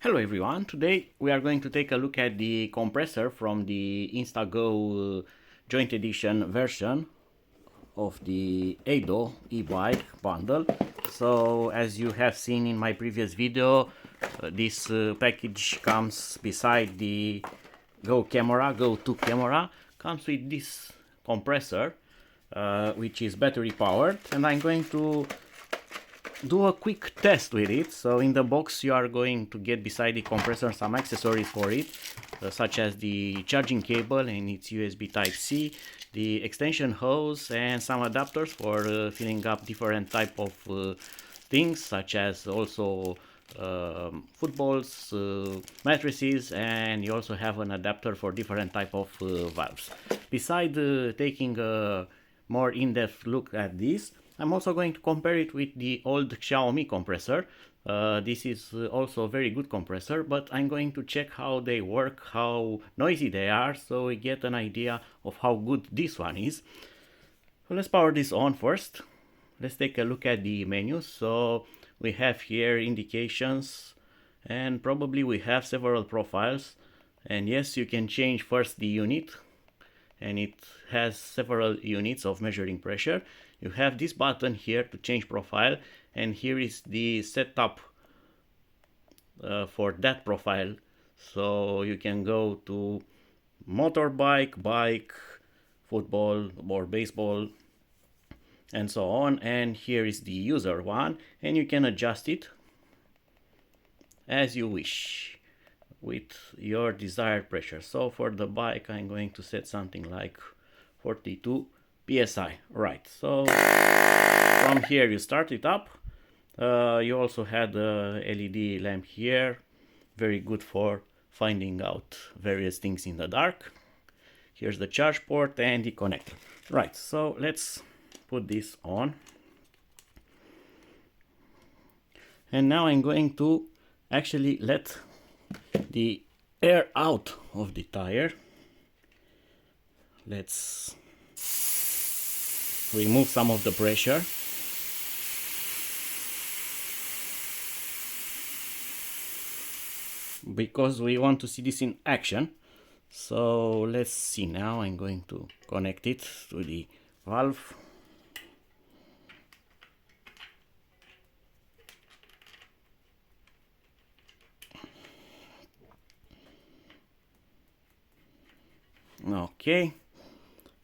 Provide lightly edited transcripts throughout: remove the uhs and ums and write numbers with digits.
Hello everyone, today we are going to take a look at the compressor from the Insta360 joint edition version of the ADO e-bike bundle. So as you have seen in my previous video, this package comes beside the GO2 camera, comes with this compressor which is battery powered, and I'm going to do a quick test with it. So in the box you are going to get beside the compressor some accessories for it, such as the charging cable and its USB Type-C, the extension hose, and some adapters for filling up different type of things, such as also footballs, mattresses, and you also have an adapter for different type of valves. Besides taking a more in-depth look at this, I'm also going to compare it with the old Xiaomi compressor. This is also a very good compressor, but I'm going to check how they work, how noisy they are, so we get an idea of how good this one is. So let's power this on first. Let's take a look at the menu. So we have here indications, and probably we have several profiles. And yes, you can change first the unit, and it has several units of measuring pressure. You have this button here to change profile, and here is the setup for that profile. So you can go to motorbike, bike, football or baseball, and so on. And here is the user one, and you can adjust it as you wish with your desired pressure. So for the bike, I'm going to set something like 42 psi. Right, so from here you start it up. You also had a LED lamp here, very good for finding out various things in the dark. Here's the charge port and the connector. Right, so let's put this on. And now I'm going to actually let the air out of the tire. Let's remove some of the pressure. Because we want to see this in action. So let's see now. I'm going to connect it to the valve. Okay,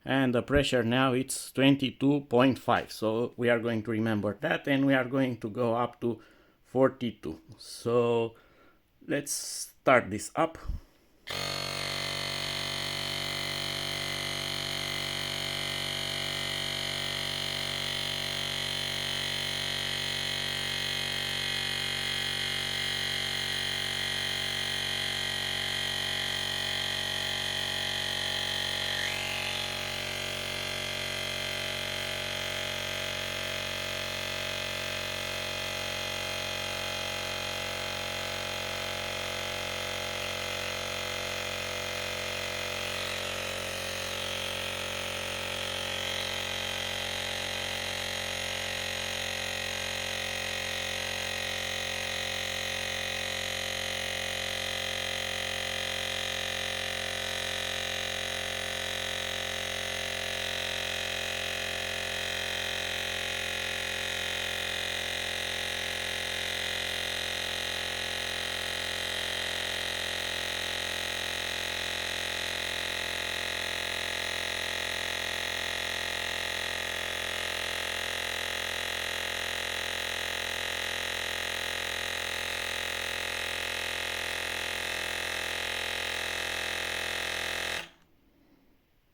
and the pressure now it's 22.5, so we are going to remember that, and we are going to go up to 42. So let's start this up.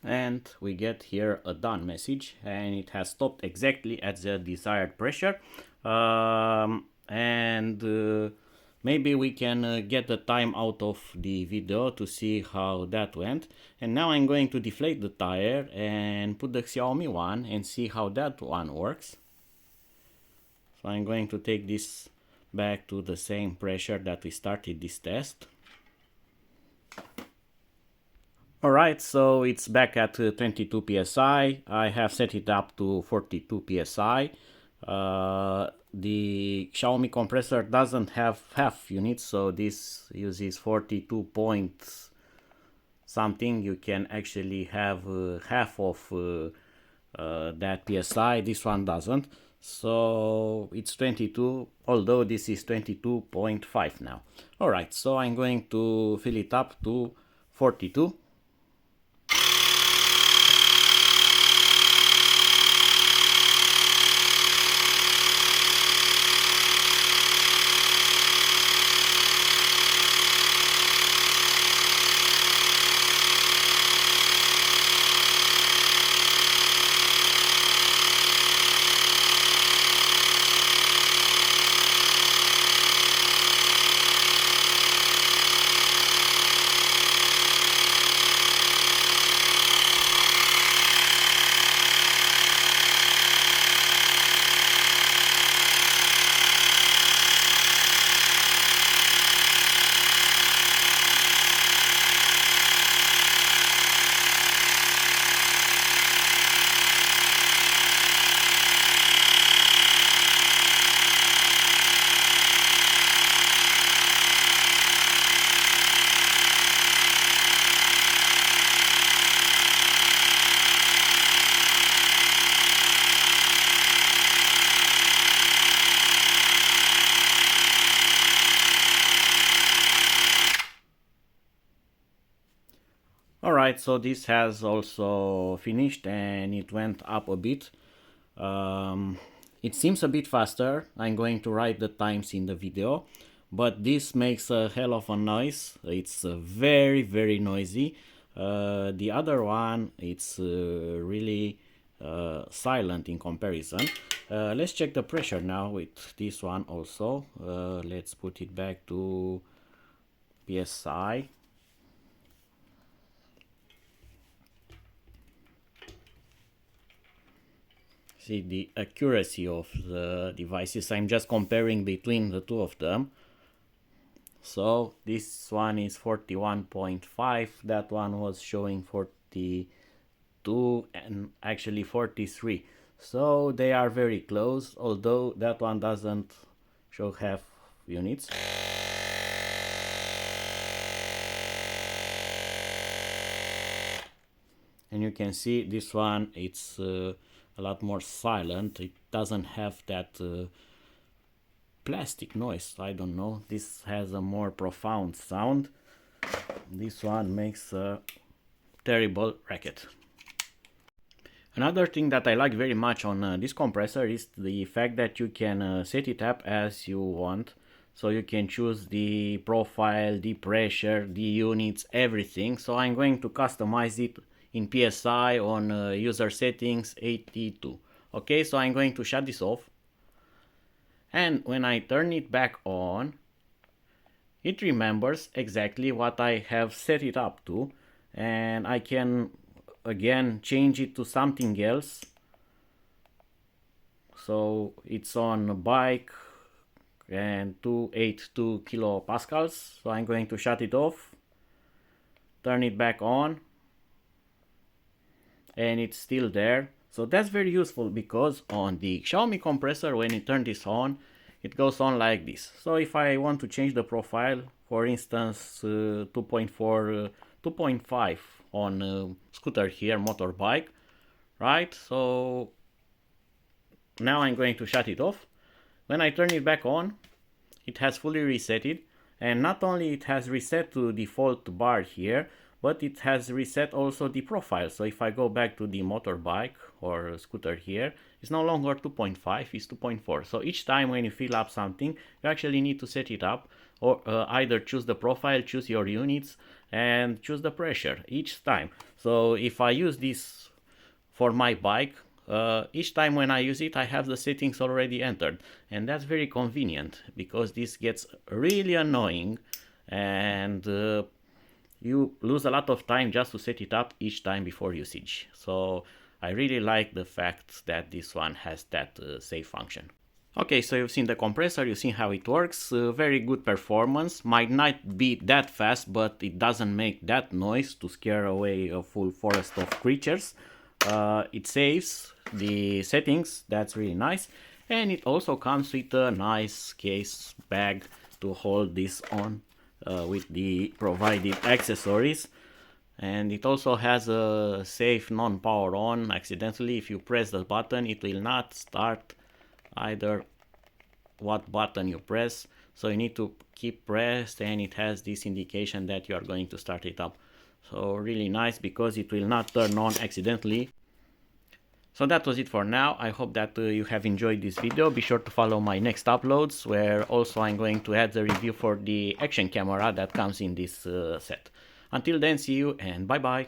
And we get here a done message, and it has stopped exactly at the desired pressure. Maybe we can get the time out of the video to see how that went. And now I'm going to deflate the tire and put the Xiaomi one and see how that one works. So I'm going to take this back to the same pressure that we started this test. Alright, so it's back at 22 psi. I have set it up to 42 psi. The Xiaomi compressor doesn't have half units, so this uses 42 point something. You can actually have half of that PSI. This one doesn't, so it's 22, although this is 22.5 now. All right, so I'm going to fill it up to 42. Alright, so this has also finished and it went up a bit. It seems a bit faster. I'm going to write the times in the video, but this makes a hell of a noise. It's very, very noisy. The other one, it's really silent in comparison. Let's check the pressure now with this one also. Let's put it back to PSI. See the accuracy of the devices. I'm just comparing between the two of them. So this one is 41.5, that one was showing 42 and actually 43. So they are very close, although that one doesn't show half units. And you can see this one, it's a lot more silent. It doesn't have that plastic noise. I don't know, this has a more profound sound. This one makes a terrible racket. Another thing that I like very much on this compressor is the fact that you can set it up as you want. So you can choose the profile, the pressure, the units, everything. So I'm going to customize it in PSI on user settings 82. Okay, so I'm going to shut this off. And when I turn it back on, it remembers exactly what I have set it up to. And I can again change it to something else. So it's on bike and 282 kilopascals. So I'm going to shut it off, turn it back on, and it's still there. So that's very useful because on the Xiaomi compressor, when you turn this on, it goes on like this. So if I want to change the profile, for instance 2.4 2.5 on scooter here, motorbike, right? So now I'm going to shut it off. When I turn it back on, it has fully resetted, and not only it has reset to default bar here, but it has reset also the profile. So if I go back to the motorbike or scooter here, it's no longer 2.5, it's 2.4. So each time when you fill up something, you actually need to set it up, or either choose the profile, choose your units, and choose the pressure each time. So if I use this for my bike, each time when I use it, I have the settings already entered, and that's very convenient because this gets really annoying, and you lose a lot of time just to set it up each time before usage. So I really like the fact that this one has that save function. Okay, so you've seen the compressor, you've seen how it works, very good performance, might not be that fast, but it doesn't make that noise to scare away a full forest of creatures. It saves the settings, that's really nice. And it also comes with a nice case bag to hold this on with the provided accessories. And it also has a safe non-power on. Accidentally, if you press the button, it will not start either what button you press, so you need to keep pressed, and it has this indication that you are going to start it up. So really nice, because it will not turn on accidentally. So that was it for now. I hope that you have enjoyed this video. Be sure to follow my next uploads, where also I'm going to add the review for the action camera that comes in this set. Until then, see you and bye bye.